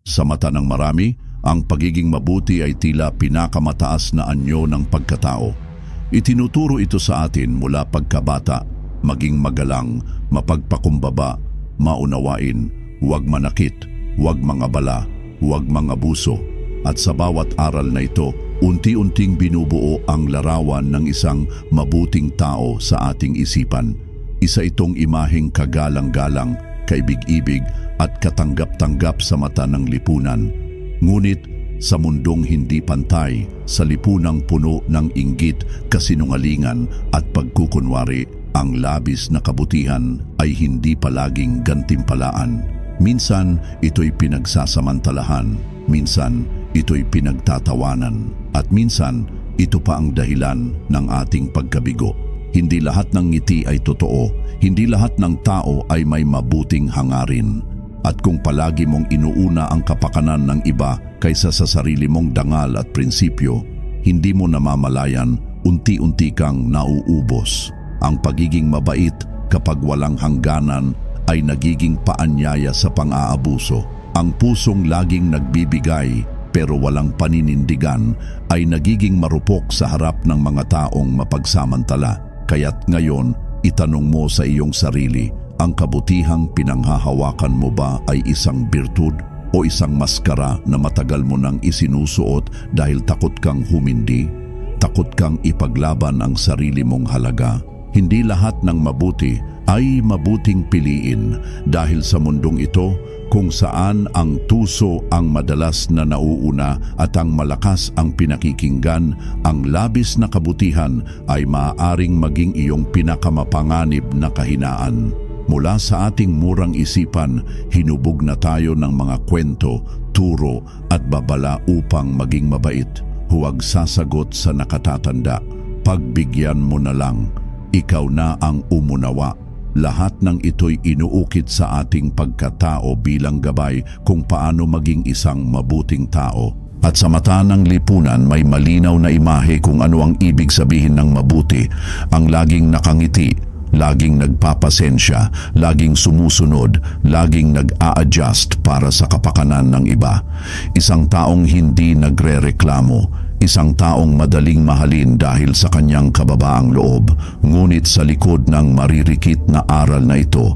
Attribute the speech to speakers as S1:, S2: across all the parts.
S1: Sa mata ng marami, ang pagiging mabuti ay tila pinakamataas na anyo ng pagkatao. Itinuturo ito sa atin mula pagkabata, maging magalang, mapagpakumbaba, maunawain, huwag manakit, huwag mangabala, huwag mangabuso. At sa bawat aral na ito, unti-unting binubuo ang larawan ng isang mabuting tao sa ating isipan. Isa itong imaheng kagalang-galang, kaibig-ibig at katanggap-tanggap sa mata ng lipunan. Ngunit sa mundong hindi pantay, sa lipunang puno ng inggit, kasinungalingan at pagkukunwari, ang labis na kabutihan ay hindi palaging gantimpalaan. Minsan ito'y pinagsasamantalahan, minsan ito'y pinagtatawanan, at minsan ito pa ang dahilan ng ating pagkabigo. Hindi lahat ng ngiti ay totoo, hindi lahat ng tao ay may mabuting hangarin. At kung palagi mong inuuna ang kapakanan ng iba kaysa sa sarili mong dangal at prinsipyo, hindi mo namamalayan, unti-unti kang nauubos. Ang pagiging mabait kapag walang hangganan ay nagiging paanyaya sa pang-aabuso. Ang pusong laging nagbibigay pero walang paninindigan ay nagiging marupok sa harap ng mga taong mapagsamantala. Kaya't ngayon, itanong mo sa iyong sarili, ang kabutihang pinanghahawakan mo ba ay isang birtud o isang maskara na matagal mo nang isinusuot dahil takot kang humindi? Takot kang ipaglaban ang sarili mong halaga? Hindi lahat ng mabuti ay mabuting piliin dahil sa mundong ito kung saan ang tuso ang madalas na nauuna at ang malakas ang pinakikinggan, ang labis na kabutihan ay maaaring maging iyong pinakamapanganib na kahinaan. Mula sa ating murang isipan, hinubog na tayo ng mga kwento, turo at babala upang maging mabait. Huwag sasagot sa nakatatanda, pagbigyan mo na lang, ikaw na ang umunawa. Lahat ng ito'y inuukit sa ating pagkatao bilang gabay kung paano maging isang mabuting tao. At sa mata ng lipunan may malinaw na imahe kung ano ang ibig sabihin ng mabuti, ang laging nakangiti, laging nagpapasensya, laging sumusunod, laging nag-a-adjust para sa kapakanan ng iba. Isang taong hindi nagrereklamo, isang taong madaling mahalin dahil sa kanyang kababaang loob. Ngunit sa likod ng maririkit na aral na ito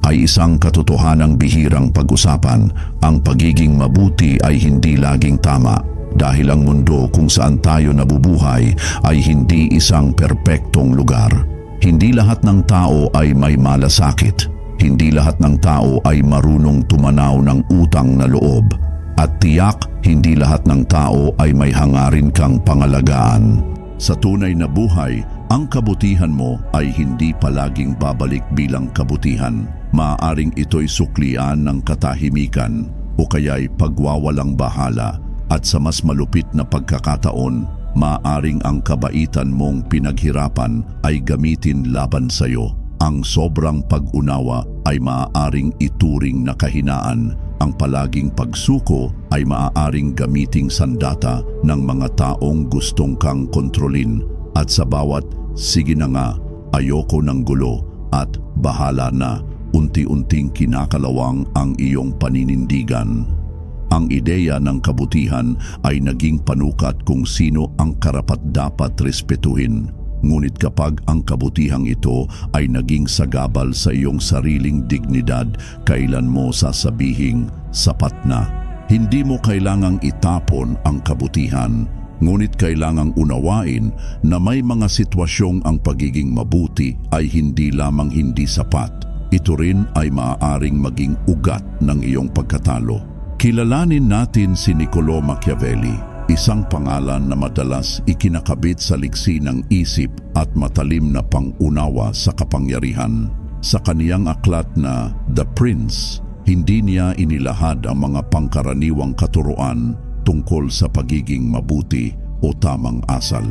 S1: ay isang katotohanang bihirang pag-usapan. Ang pagiging mabuti ay hindi laging tama dahil ang mundo kung saan tayo nabubuhay ay hindi isang perpektong lugar. Hindi lahat ng tao ay may malasakit. Hindi lahat ng tao ay marunong tumanaw ng utang na loob. At tiyak, hindi lahat ng tao ay may hangarin kang pangalagaan. Sa tunay na buhay, ang kabutihan mo ay hindi palaging babalik bilang kabutihan. Maaaring ito'y suklian ng katahimikan o kaya'y pagwawalang bahala. At sa mas malupit na pagkakataon, maaaring ang kabaitan mong pinaghirapan ay gamitin laban sa iyo. Ang sobrang pag-unawa ay maaaring ituring na kahinaan. Ang palaging pagsuko ay maaaring gamiting sandata ng mga taong gustong kang kontrolin. At sa bawat sige na nga, ayoko ng gulo at bahala na, unti-unting kinakalawang ang iyong paninindigan. Ang ideya ng kabutihan ay naging panukat kung sino ang karapat-dapat respetuhin. Ngunit kapag ang kabutihang ito ay naging sagabal sa iyong sariling dignidad, kailan mo sasabihing sapat na? Hindi mo kailangang itapon ang kabutihan, ngunit kailangang unawain na may mga sitwasyong ang pagiging mabuti ay hindi lamang hindi sapat. Ito rin ay maaaring maging ugat ng iyong pagkatalo. Kilalanin natin si Niccolò Machiavelli, isang pangalan na madalas ikinakabit sa liksi ng isip at matalim na pangunawa sa kapangyarihan. Sa kaniyang aklat na The Prince, hindi niya inilahad ang mga pangkaraniwang katuruan tungkol sa pagiging mabuti o tamang asal.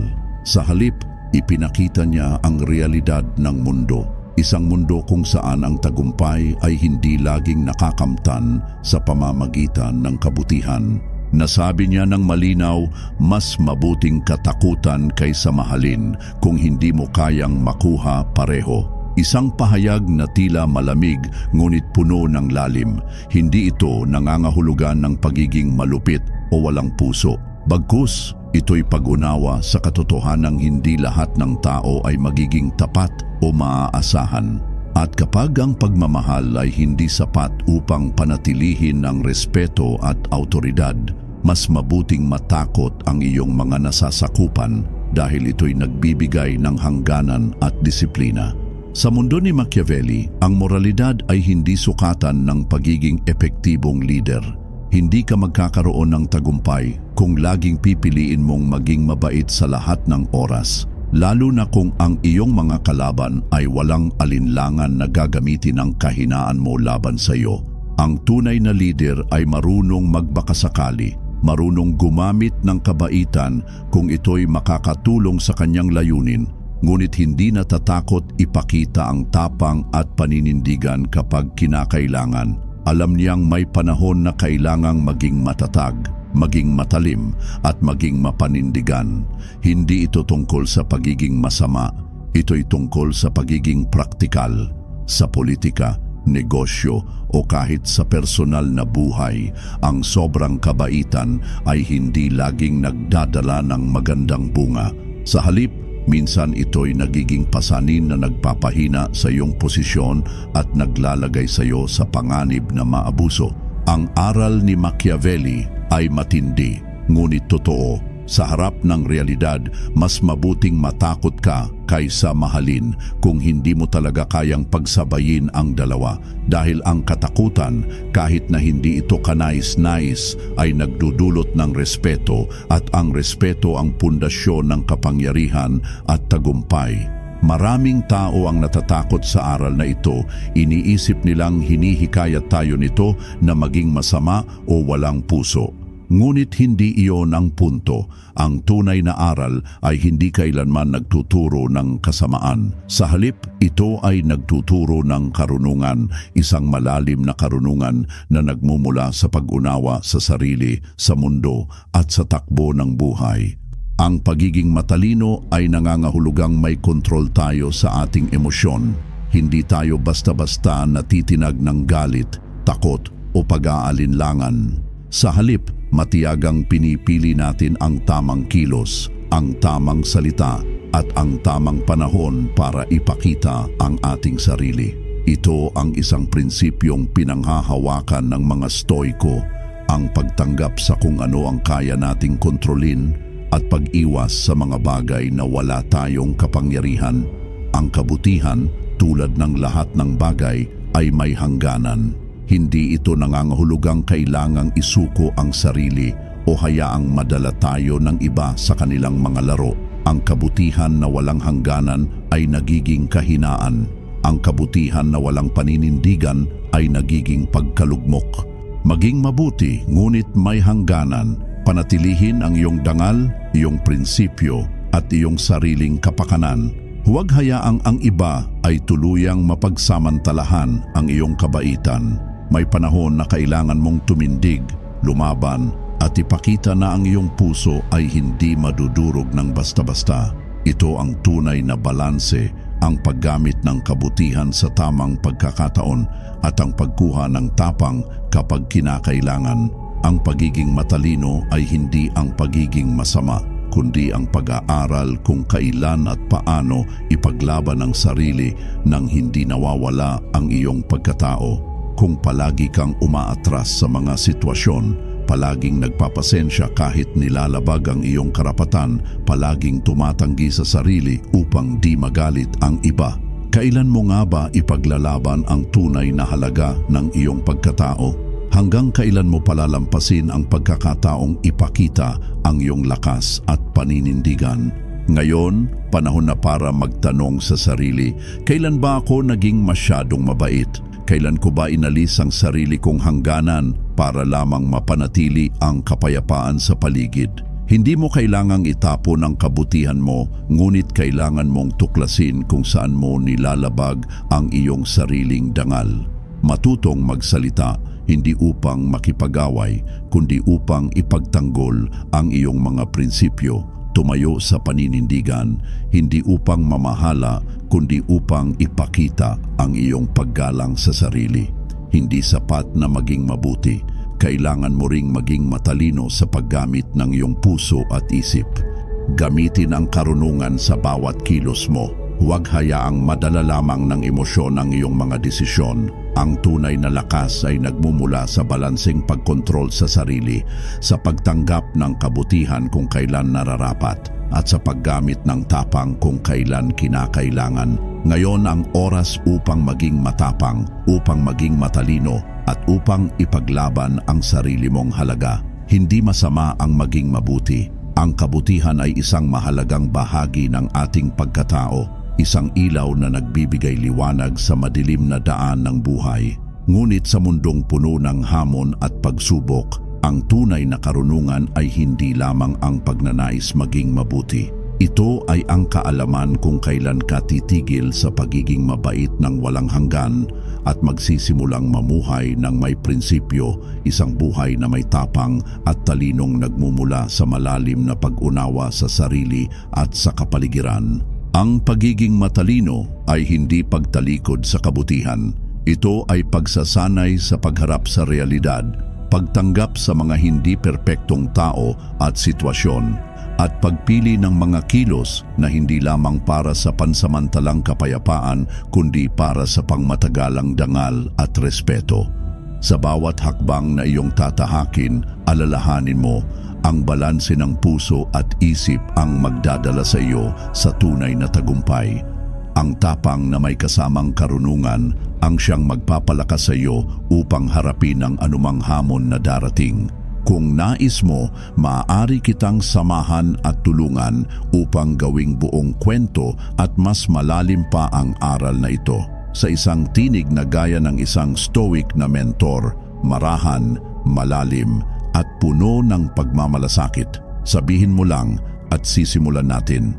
S1: Sa halip, ipinakita niya ang realidad ng mundo. Isang mundo kung saan ang tagumpay ay hindi laging nakakamtan sa pamamagitan ng kabutihan. Nasabi niya ng malinaw, mas mabuting katakutan kaysa mahalin kung hindi mo kayang makuha pareho. Isang pahayag na tila malamig ngunit puno ng lalim. Hindi ito nangangahulugan ng pagiging malupit o walang puso. Bagkus, ito'y pag-unawa sa katotohanang hindi lahat ng tao ay magiging tapat o maaasahan. At kapag ang pagmamahal ay hindi sapat upang panatilihin ang respeto at autoridad, mas mabuting matakot ang iyong mga nasasakupan dahil ito'y nagbibigay ng hangganan at disiplina. Sa mundo ni Machiavelli, ang moralidad ay hindi sukatan ng pagiging epektibong leader. Hindi ka magkakaroon ng tagumpay kung laging pipiliin mong maging mabait sa lahat ng oras, lalo na kung ang iyong mga kalaban ay walang alinlangan na gagamitin ang kahinaan mo laban sa iyo. Ang tunay na leader ay marunong magbakasakali, marunong gumamit ng kabaitan kung ito'y makakatulong sa kanyang layunin, ngunit hindi natatakot ipakita ang tapang at paninindigan kapag kinakailangan. Alam niyang may panahon na kailangang maging matatag, maging matalim at maging mapanindigan. Hindi ito tungkol sa pagiging masama, ito'y tungkol sa pagiging praktikal. Sa politika, negosyo o kahit sa personal na buhay, ang sobrang kabaitan ay hindi laging nagdadala ng magandang bunga. Sa halip, minsan ito'y nagiging pasanin na nagpapahina sa iyong posisyon at naglalagay sa iyo sa panganib na maabuso. Ang aral ni Machiavelli ay matindi, ngunit totoo. Sa harap ng realidad, mas mabuting matakot ka kaysa mahalin kung hindi mo talaga kayang pagsabayin ang dalawa. Dahil ang katakutan, kahit na hindi ito kanais-nais, ay nagdudulot ng respeto at ang respeto ang pundasyon ng kapangyarihan at tagumpay. Maraming tao ang natatakot sa aral na ito. Iniisip nilang hinihikayat tayo nito na maging masama o walang puso. Ngunit hindi iyon ang punto. Ang tunay na aral ay hindi kailanman nagtuturo ng kasamaan. Sa halip, ito ay nagtuturo ng karunungan, isang malalim na karunungan na nagmumula sa pag-unawa sa sarili, sa mundo at sa takbo ng buhay. Ang pagiging matalino ay nangangahulugang may kontrol tayo sa ating emosyon. Hindi tayo basta-basta natitinag ng galit, takot o pag-aalinlangan. Sa halip, matiyagang pinipili natin ang tamang kilos, ang tamang salita at ang tamang panahon para ipakita ang ating sarili. Ito ang isang prinsipyong pinanghahawakan ng mga Stoiko, ang pagtanggap sa kung ano ang kaya nating kontrolin at pag-iwas sa mga bagay na wala tayong kapangyarihan. Ang kabutihan, tulad ng lahat ng bagay, ay may hangganan. Hindi ito nangangahulugang kailangang isuko ang sarili o hayaang madala tayo ng iba sa kanilang mga laro. Ang kabutihan na walang hangganan ay nagiging kahinaan. Ang kabutihan na walang paninindigan ay nagiging pagkalugmok. Maging mabuti ngunit may hangganan. Panatilihin ang iyong dangal, iyong prinsipyo at iyong sariling kapakanan. Huwag hayaang ang iba ay tuluyang mapagsamantalahan ang iyong kabaitan. May panahon na kailangan mong tumindig, lumaban, at ipakita na ang iyong puso ay hindi madudurog ng basta-basta. Ito ang tunay na balanse, ang paggamit ng kabutihan sa tamang pagkakataon at ang pagkuha ng tapang kapag kinakailangan. Ang pagiging matalino ay hindi ang pagiging masama, kundi ang pag-aaral kung kailan at paano ipaglaban ang sarili nang hindi nawawala ang iyong pagkatao. Kung palagi kang umaatras sa mga sitwasyon, palaging nagpapasensya kahit nilalabag ang iyong karapatan, palaging tumatanggi sa sarili upang di magalit ang iba, kailan mo nga ba ipaglalaban ang tunay na halaga ng iyong pagkatao? Hanggang kailan mo palalampasin ang pagkakataong ipakita ang iyong lakas at paninindigan? Ngayon, panahon na para magtanong sa sarili, kailan ba ako naging masyadong mabait? Kailan ko ba inalis ang sarili kong hangganan para lamang mapanatili ang kapayapaan sa paligid? Hindi mo kailangang itapon ang kabutihan mo, ngunit kailangan mong tuklasin kung saan mo nilalabag ang iyong sariling dangal. Matutong magsalita, hindi upang makipag-away, kundi upang ipagtanggol ang iyong mga prinsipyo. Tumayo sa paninindigan, hindi upang mamahala, kundi upang ipakita ang iyong paggalang sa sarili. Hindi sapat na maging mabuti. Kailangan mo ring maging matalino sa paggamit ng iyong puso at isip. Gamitin ang karunungan sa bawat kilos mo. Huwag hayaang madala lamang ng emosyon ang iyong mga desisyon. Ang tunay na lakas ay nagmumula sa balanseng pagkontrol sa sarili, sa pagtanggap ng kabutihan kung kailan nararapat, at sa paggamit ng tapang kung kailan kinakailangan. Ngayon ang oras upang maging matapang, upang maging matalino, at upang ipaglaban ang sarili mong halaga. Hindi masama ang maging mabuti. Ang kabutihan ay isang mahalagang bahagi ng ating pagkatao. Isang ilaw na nagbibigay liwanag sa madilim na daan ng buhay. Ngunit sa mundong puno ng hamon at pagsubok, ang tunay na karunungan ay hindi lamang ang pagnanais maging mabuti. Ito ay ang kaalaman kung kailan ka titigil sa pagiging mabait ng walang hanggan at magsisimulang mamuhay ng may prinsipyo, isang buhay na may tapang at talinong nagmumula sa malalim na pag-unawa sa sarili at sa kapaligiran. Ang pagiging matalino ay hindi pagtalikod sa kabutihan. Ito ay pagsasanay sa pagharap sa realidad, pagtanggap sa mga hindi perpektong tao at sitwasyon, at pagpili ng mga kilos na hindi lamang para sa pansamantalang kapayapaan kundi para sa pangmatagalang dangal at respeto. Sa bawat hakbang na iyong tatahakin, alalahanin mo, ang balanse ng puso at isip ang magdadala sa iyo sa tunay na tagumpay. Ang tapang na may kasamang karunungan ang siyang magpapalakas sa iyo upang harapin ang anumang hamon na darating. Kung nais mo, maaari kitang samahan at tulungan upang gawing buong kwento at mas malalim pa ang aral na ito. Sa isang tinig na gaya ng isang stoic na mentor, marahan, malalim, at puno ng pagmamalasakit. Sabihin mo lang at sisimulan natin.